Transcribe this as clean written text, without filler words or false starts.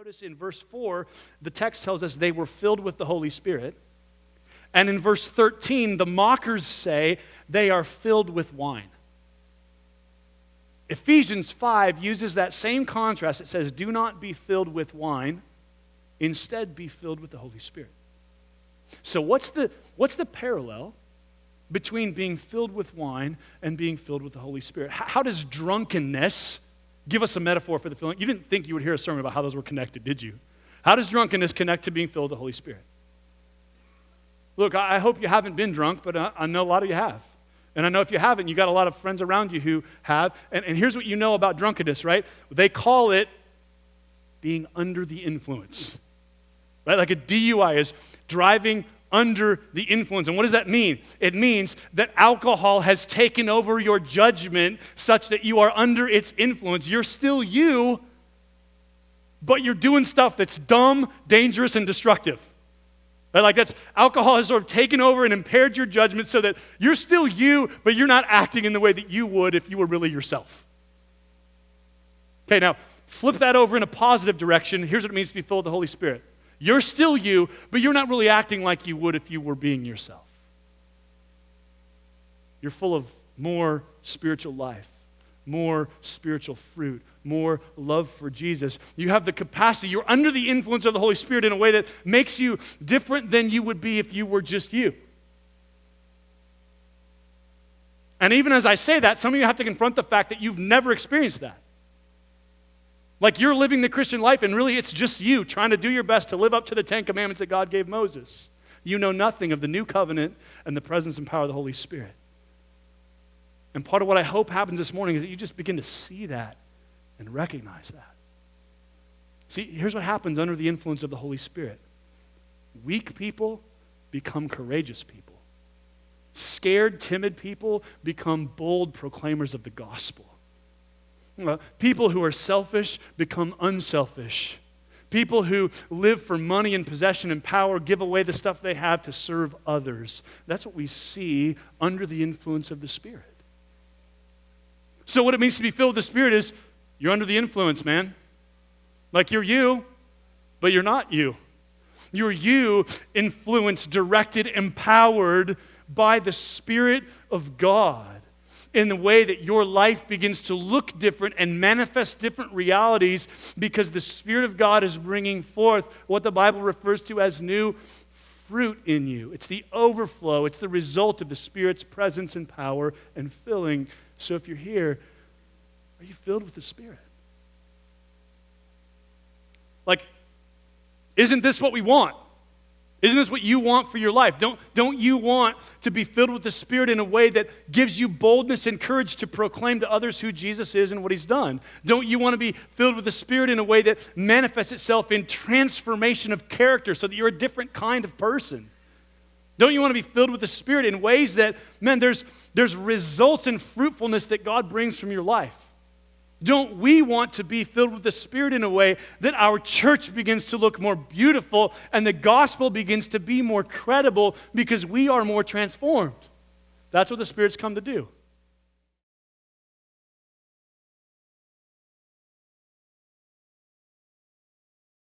Notice in verse 4, the text tells us they were filled with the Holy Spirit. And in verse 13, the mockers say they are filled with wine. Ephesians 5 uses that same contrast. It says, do not be filled with wine. Instead, be filled with the Holy Spirit. So what's the parallel between being filled with wine and being filled with the Holy Spirit? How does drunkenness give us a metaphor for the filling? You didn't think you would hear a sermon about how those were connected, did you? How does drunkenness connect to being filled with the Holy Spirit? Look, I hope you haven't been drunk, but I know a lot of you have. And I know if you haven't, you got a lot of friends around you who have. And here's what you know about drunkenness, right? They call it being under the influence. Right? Like a DUI is driving under the influence. And what does that mean? It means that alcohol has taken over your judgment such that you are under its influence. You're still you, but you're doing stuff that's dumb, dangerous, and destructive. Right? Like alcohol has sort of taken over and impaired your judgment so that you're still you, but you're not acting in the way that you would if you were really yourself. Okay, now flip that over in a positive direction. Here's what it means to be filled with the Holy Spirit. You're still you, but you're not really acting like you would if you were being yourself. You're full of more spiritual life, more spiritual fruit, more love for Jesus. You have the capacity. You're under the influence of the Holy Spirit in a way that makes you different than you would be if you were just you. And even as I say that, some of you have to confront the fact that you've never experienced that. Like you're living the Christian life and really it's just you trying to do your best to live up to the 10 commandments that God gave Moses. You know nothing of the new covenant and the presence and power of the Holy Spirit. And part of what I hope happens this morning is that you just begin to see that and recognize that. See, here's what happens under the influence of the Holy Spirit. Weak people become courageous people. Scared, timid people become bold proclaimers of the gospel. People who are selfish become unselfish. People who live for money and possession and power give away the stuff they have to serve others. That's what we see under the influence of the Spirit. So what it means to be filled with the Spirit is you're under the influence, man. Like you're you, but you're not you. You're you, influenced, directed, empowered by the Spirit of God in the way that your life begins to look different and manifest different realities because the Spirit of God is bringing forth what the Bible refers to as new fruit in you. It's the overflow. It's the result of the Spirit's presence and power and filling. So if you're here, are you filled with the Spirit? Like, isn't this what we want? Isn't this what you want for your life? Don't you want to be filled with the Spirit in a way that gives you boldness and courage to proclaim to others who Jesus is and what He's done? Don't you want to be filled with the Spirit in a way that manifests itself in transformation of character so that you're a different kind of person? Don't you want to be filled with the Spirit in ways that, man, there's results and fruitfulness that God brings from your life? Don't we want to be filled with the Spirit in a way that our church begins to look more beautiful and the gospel begins to be more credible because we are more transformed? That's what the Spirit's come to do.